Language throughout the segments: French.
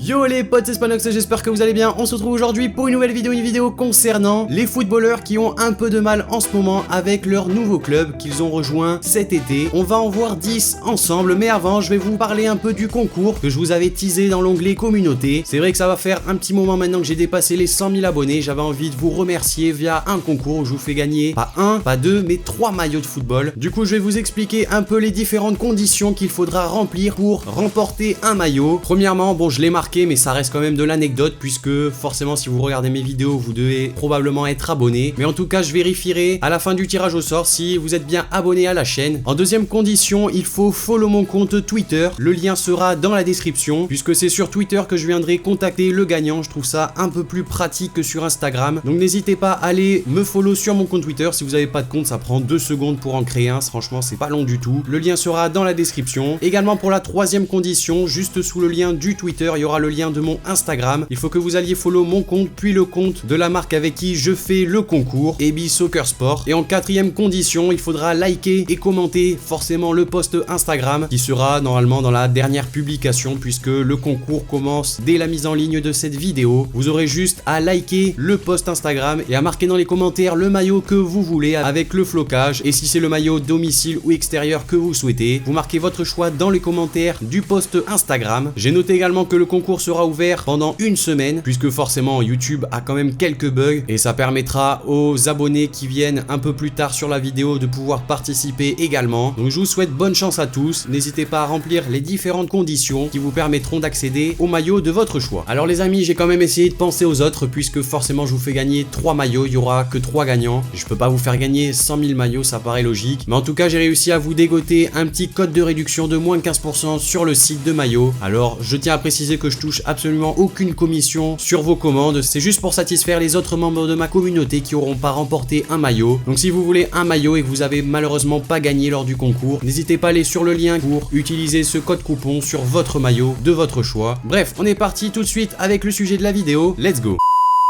Yo les potes, c'est Spanox, j'espère que vous allez bien. On se retrouve aujourd'hui pour une nouvelle vidéo, concernant les footballeurs qui ont un peu de mal en ce moment avec leur nouveau club qu'ils ont rejoint cet été. On va en voir 10 ensemble, mais avant je vais vous parler un peu du concours que je vous avais teasé dans l'onglet communauté. C'est vrai que ça va faire un petit moment maintenant que j'ai dépassé les 100 000 abonnés. J'avais envie de vous remercier via un concours où je vous fais gagner pas un, pas deux, mais 3 maillots de football. Du coup je vais vous expliquer un peu les différentes conditions qu'il faudra remplir pour remporter un maillot. Premièrement, bon, je l'ai marqué, mais ça reste quand même de l'anecdote puisque forcément si vous regardez mes vidéos vous devez probablement être abonné, mais en tout cas je vérifierai à la fin du tirage au sort si vous êtes bien abonné à la chaîne. En deuxième condition, il faut follow mon compte Twitter, le lien sera dans la description puisque c'est sur Twitter que je viendrai contacter le gagnant. Je trouve ça un peu plus pratique que sur Instagram, donc n'hésitez pas à aller me follow sur mon compte Twitter. Si vous n'avez pas de compte, ça prend 2 secondes pour en créer un, franchement c'est pas long du tout. Le lien sera dans la description. Également pour la troisième condition, juste sous le lien du Twitter, il y aura le lien de mon Instagram. Il faut que vous alliez follow mon compte puis le compte de la marque avec qui je fais le concours, Ebi Soccer Sport. Et en quatrième condition, il faudra liker et commenter forcément le post Instagram qui sera normalement dans la dernière publication puisque le concours commence dès la mise en ligne de cette vidéo. Vous aurez juste à liker le post Instagram et à marquer dans les commentaires le maillot que vous voulez avec le flocage, et si c'est le maillot domicile ou extérieur que vous souhaitez, vous marquez votre choix dans les commentaires du post Instagram. J'ai noté également que le concours sera ouvert pendant une semaine puisque forcément YouTube a quand même quelques bugs et ça permettra aux abonnés qui viennent un peu plus tard sur la vidéo de pouvoir participer également. Donc je vous souhaite bonne chance à tous, n'hésitez pas à remplir les différentes conditions qui vous permettront d'accéder au maillot de votre choix. Alors les amis, j'ai quand même essayé de penser aux autres puisque forcément je vous fais gagner 3 maillots, il y aura que 3 gagnants. Je peux pas vous faire gagner 100 000 maillots, ça paraît logique, mais en tout cas j'ai réussi à vous dégoter un petit code de réduction de moins 15% sur le site de maillot. Alors je tiens à préciser que je touche absolument aucune commission sur vos commandes, c'est juste pour satisfaire les autres membres de ma communauté qui n'auront pas remporté un maillot. Donc si vous voulez un maillot et que vous avez malheureusement pas gagné lors du concours, n'hésitez pas à aller sur le lien pour utiliser ce code coupon sur votre maillot de votre choix. Bref, on est parti tout de suite avec le sujet de la vidéo, let's go.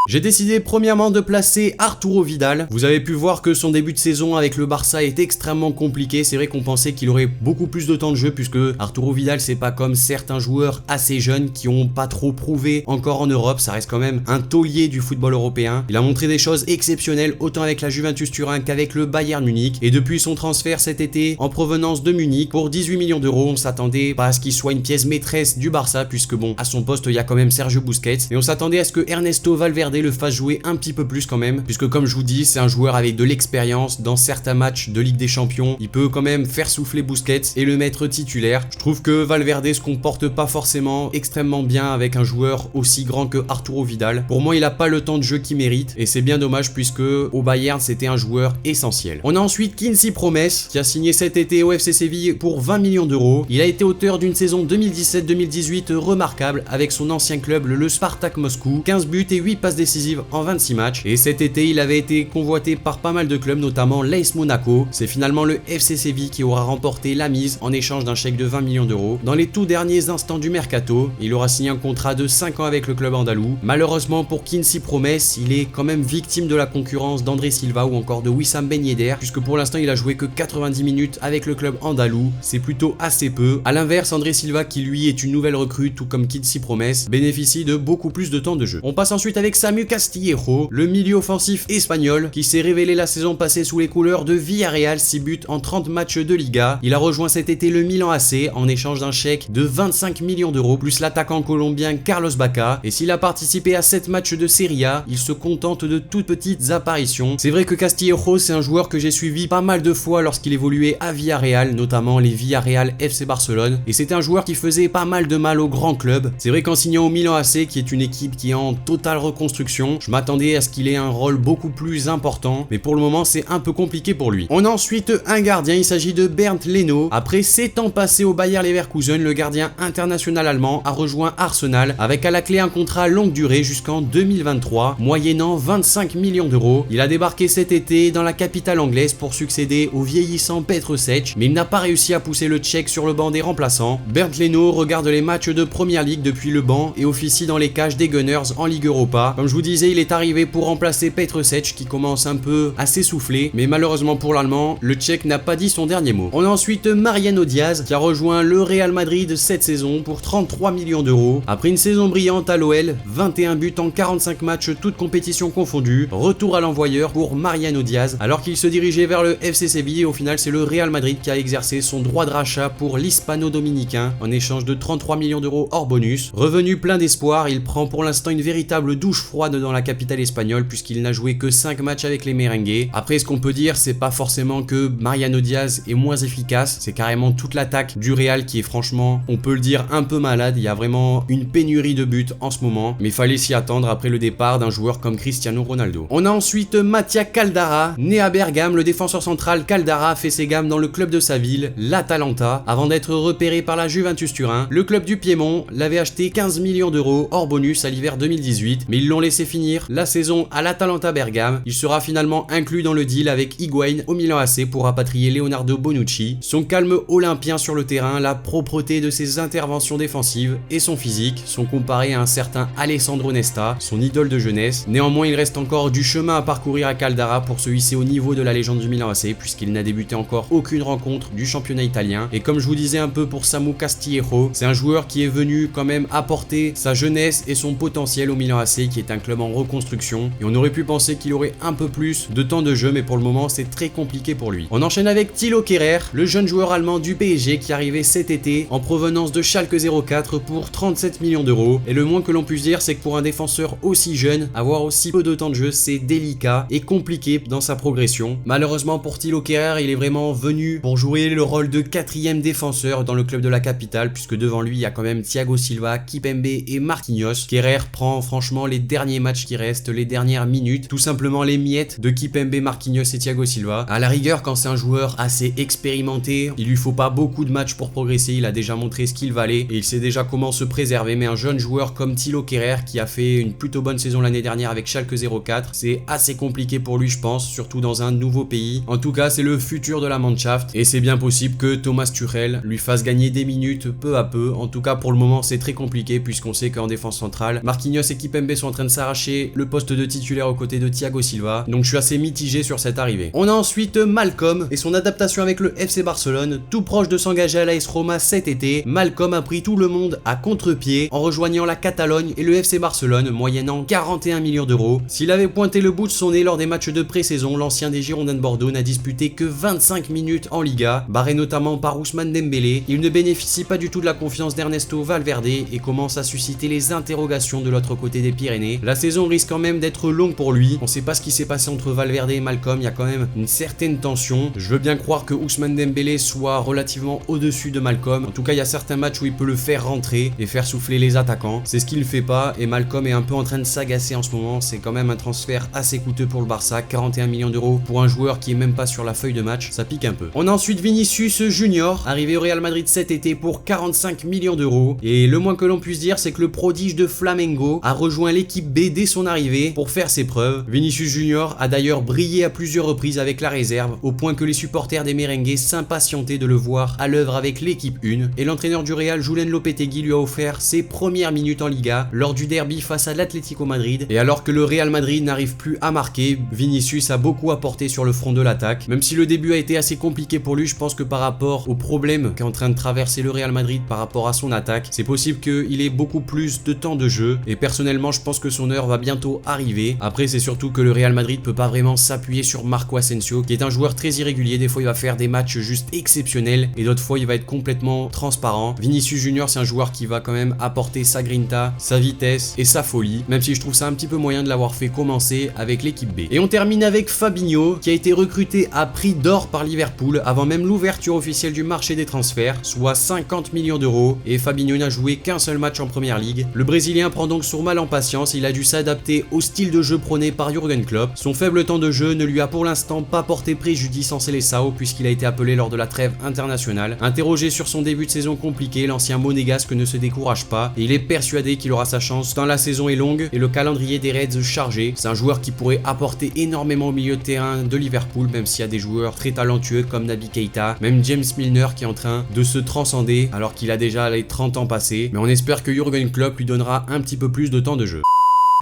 J'ai décidé premièrement de placer Arturo Vidal. Vous avez pu voir que son début de saison avec le Barça est extrêmement compliqué. C'est vrai qu'on pensait qu'il aurait beaucoup plus de temps de jeu puisque Arturo Vidal c'est pas comme certains joueurs assez jeunes qui ont pas trop prouvé encore en Europe. Ça reste quand même un taulier du football européen. Il a montré des choses exceptionnelles autant avec la Juventus Turin qu'avec le Bayern Munich. Et depuis son transfert cet été en provenance de Munich pour 18 millions d'euros, on s'attendait pas à ce qu'il soit une pièce maîtresse du Barça puisque bon, à son poste il y a quand même Sergio Busquets. Et on s'attendait à ce que Ernesto Valverde le fasse jouer un petit peu plus quand même, puisque comme je vous dis, c'est un joueur avec de l'expérience. Dans certains matchs de Ligue des Champions, il peut quand même faire souffler Busquets et le mettre titulaire. Je trouve que Valverde se comporte pas forcément extrêmement bien avec un joueur aussi grand que Arturo Vidal. Pour moi, il a pas le temps de jeu qu'il mérite et c'est bien dommage puisque au Bayern, c'était un joueur essentiel. On a ensuite Quincy Promes qui a signé cet été au FC Séville pour 20 millions d'euros. Il a été auteur d'une saison 2017-2018 remarquable avec son ancien club, le Spartak Moscou. 15 buts et 8 passes décisives en 26 matchs, et cet été il avait été convoité par pas mal de clubs, notamment l'AS Monaco. C'est finalement le FC Séville qui aura remporté la mise en échange d'un chèque de 20 millions d'euros. Dans les tout derniers instants du mercato, il aura signé un contrat de 5 ans avec le club andalou. Malheureusement pour Quincy Promes, il est quand même victime de la concurrence d'André Silva ou encore de Wissam Ben Yedder, puisque pour l'instant il a joué que 90 minutes avec le club andalou, c'est plutôt assez peu. A l'inverse, André Silva, qui lui est une nouvelle recrue tout comme Quincy Promes, bénéficie de beaucoup plus de temps de jeu. On passe ensuite avec Samu Castillejo, le milieu offensif espagnol qui s'est révélé la saison passée sous les couleurs de Villarreal, 6 buts en 30 matchs de Liga. Il a rejoint cet été le Milan AC en échange d'un chèque de 25 millions d'euros plus l'attaquant colombien Carlos Bacca, et s'il a participé à 7 matchs de Serie A, il se contente de toutes petites apparitions. C'est vrai que Castillejo c'est un joueur que j'ai suivi pas mal de fois lorsqu'il évoluait à Villarreal, notamment les Villarreal FC Barcelone, et c'était un joueur qui faisait pas mal de mal aux grands clubs. C'est vrai qu'en signant au Milan AC, qui est une équipe qui est en totale reconstruction, je m'attendais à ce qu'il ait un rôle beaucoup plus important, mais pour le moment c'est un peu compliqué pour lui. On a ensuite un gardien, il s'agit de Bernd Leno. Après 7 ans passés au Bayer Leverkusen, le gardien international allemand a rejoint Arsenal avec à la clé un contrat longue durée jusqu'en 2023, moyennant 25 millions d'euros. Il a débarqué cet été dans la capitale anglaise pour succéder au vieillissant Petr Cech, mais il n'a pas réussi à pousser le Tchèque sur le banc des remplaçants. Bernd Leno regarde les matchs de Première Ligue depuis le banc et officie dans les cages des Gunners en Ligue Europa. Comme je vous disais, il est arrivé pour remplacer Petr Cech qui commence un peu à s'essouffler, mais malheureusement pour l'Allemand, le Tchèque n'a pas dit son dernier mot. On a ensuite Mariano Diaz qui a rejoint le Real Madrid cette saison pour 33 millions d'euros. Après une saison brillante à l'OL, 21 buts en 45 matchs toutes compétitions confondues, retour à l'envoyeur pour Mariano Diaz alors qu'il se dirigeait vers le FC Séville et au final c'est le Real Madrid qui a exercé son droit de rachat pour l'hispano-dominicain en échange de 33 millions d'euros hors bonus. Revenu plein d'espoir, il prend pour l'instant une véritable douche froide dans la capitale espagnole puisqu'il n'a joué que 5 matchs avec les merengues. Après ce qu'on peut dire, c'est pas forcément que Mariano Diaz est moins efficace, c'est carrément toute l'attaque du Real qui est franchement, on peut le dire, un peu malade. Il y a vraiment une pénurie de buts en ce moment, mais il fallait s'y attendre après le départ d'un joueur comme Cristiano Ronaldo. On a ensuite Mattia Caldara, né à Bergame, le défenseur central Caldara a fait ses gammes dans le club de sa ville, l'Atalanta, avant d'être repéré par la Juventus Turin. Le club du Piémont l'avait acheté 15 millions d'euros hors bonus à l'hiver 2018, mais ils l'ont laissé finir la saison à l'Atalanta Bergame. Il sera finalement inclus dans le deal avec Higuain au Milan AC pour rapatrier Leonardo Bonucci. Son calme olympien sur le terrain, la propreté de ses interventions défensives et son physique sont comparés à un certain Alessandro Nesta, son idole de jeunesse. Néanmoins, il reste encore du chemin à parcourir à Caldara pour se hisser au niveau de la légende du Milan AC puisqu'il n'a débuté encore aucune rencontre du championnat italien. Et comme je vous disais un peu pour Samu Castillejo, c'est un joueur qui est venu quand même apporter sa jeunesse et son potentiel au Milan AC qui est un club en reconstruction et on aurait pu penser qu'il aurait un peu plus de temps de jeu mais pour le moment c'est très compliqué pour lui. On enchaîne avec Thilo Kehrer, le jeune joueur allemand du PSG qui arrivait cet été en provenance de Schalke 04 pour 37 millions d'euros et le moins que l'on puisse dire c'est que pour un défenseur aussi jeune, avoir aussi peu de temps de jeu c'est délicat et compliqué dans sa progression. Malheureusement pour Thilo Kehrer, il est vraiment venu pour jouer le rôle de 4e défenseur dans le club de la capitale puisque devant lui il y a quand même Thiago Silva, Kimpembe et Marquinhos. Kehrer prend franchement les derniers matchs qui restent, les dernières minutes, tout simplement les miettes de Kimpembe, Marquinhos et Thiago Silva. À la rigueur, quand c'est un joueur assez expérimenté, il lui faut pas beaucoup de matchs pour progresser, il a déjà montré ce qu'il valait et il sait déjà comment se préserver, mais un jeune joueur comme Thilo Kehrer qui a fait une plutôt bonne saison l'année dernière avec Schalke 04, c'est assez compliqué pour lui je pense, surtout dans un nouveau pays. En tout cas c'est le futur de la Mannschaft et c'est bien possible que Thomas Tuchel lui fasse gagner des minutes peu à peu. En tout cas pour le moment c'est très compliqué puisqu'on sait qu'en défense centrale, Marquinhos et Kimpembe sont en train de s'arracher le poste de titulaire aux côtés de Thiago Silva, donc je suis assez mitigé sur cette arrivée. On a ensuite Malcom et son adaptation avec le FC Barcelone. Tout proche de s'engager à l'AS Roma cet été, Malcom a pris tout le monde à contre-pied en rejoignant la Catalogne et le FC Barcelone moyennant 41 millions d'euros. S'il avait pointé le bout de son nez lors des matchs de pré-saison, l'ancien des Girondins de Bordeaux n'a disputé que 25 minutes en Liga, barré notamment par Ousmane Dembélé. Il ne bénéficie pas du tout de la confiance d'Ernesto Valverde et commence à susciter les interrogations de l'autre côté des Pyrénées. La saison risque quand même d'être longue pour lui. On sait pas ce qui s'est passé entre Valverde et Malcom, il y a quand même une certaine tension. Je veux bien croire que Ousmane Dembélé soit relativement au-dessus de Malcom. En tout cas, il y a certains matchs où il peut le faire rentrer et faire souffler les attaquants. C'est ce qu'il ne fait pas et Malcom est un peu en train de s'agacer en ce moment. C'est quand même un transfert assez coûteux pour le Barça, 41 millions d'euros pour un joueur qui est même pas sur la feuille de match, ça pique un peu. On a ensuite Vinicius Junior, arrivé au Real Madrid cet été pour 45 millions d'euros et le moins que l'on puisse dire c'est que le prodige de Flamengo a rejoint l'équipe B dès son arrivée pour faire ses preuves. Vinicius Junior a d'ailleurs brillé à plusieurs reprises avec la réserve au point que les supporters des merengues s'impatientaient de le voir à l'œuvre avec l'équipe 1 et l'entraîneur du Real Julen Lopetegui lui a offert ses premières minutes en Liga lors du derby face à l'Atlético Madrid et alors que le Real Madrid n'arrive plus à marquer, Vinicius a beaucoup apporté sur le front de l'attaque. Même si le début a été assez compliqué pour lui, je pense que par rapport aux problèmes qu'est en train de traverser le Real Madrid par rapport à son attaque, c'est possible qu'il ait beaucoup plus de temps de jeu et personnellement je pense que son heure va bientôt arriver. Après c'est surtout que le Real Madrid peut pas vraiment s'appuyer sur Marco Asensio qui est un joueur très irrégulier, des fois il va faire des matchs juste exceptionnels et d'autres fois il va être complètement transparent. Vinicius Junior c'est un joueur qui va quand même apporter sa grinta, sa vitesse et sa folie, même si je trouve ça un petit peu moyen de l'avoir fait commencer avec l'équipe B. Et on termine avec Fabinho qui a été recruté à prix d'or par Liverpool avant même l'ouverture officielle du marché des transferts, soit 50 millions d'euros et Fabinho n'a joué qu'un seul match en première ligue. Le Brésilien prend donc son mal en patience, il a dû s'adapter au style de jeu prôné par Jürgen Klopp. Son faible temps de jeu ne lui a pour l'instant pas porté préjudice en Seleção puisqu'il a été appelé lors de la trêve internationale. Interrogé sur son début de saison compliqué, l'ancien monégasque ne se décourage pas et il est persuadé qu'il aura sa chance tant la saison est longue et le calendrier des Reds chargé. C'est un joueur qui pourrait apporter énormément au milieu de terrain de Liverpool, même s'il y a des joueurs très talentueux comme Naby Keita, même James Milner qui est en train de se transcender alors qu'il a déjà les 30 ans passés, mais on espère que Jürgen Klopp lui donnera un petit peu plus de temps de jeu.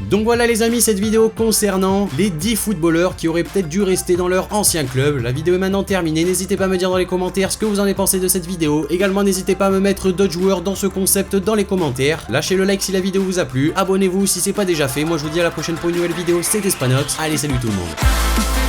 Donc voilà les amis, cette vidéo concernant les 10 footballeurs qui auraient peut-être dû rester dans leur ancien club. La vidéo est maintenant terminée, n'hésitez pas à me dire dans les commentaires ce que vous en avez pensé de cette vidéo. Également n'hésitez pas à me mettre d'autres joueurs dans ce concept dans les commentaires. Lâchez le like si la vidéo vous a plu, abonnez-vous si c'est pas déjà fait. Moi je vous dis à la prochaine pour une nouvelle vidéo, c'était Spanox. Allez salut tout le monde.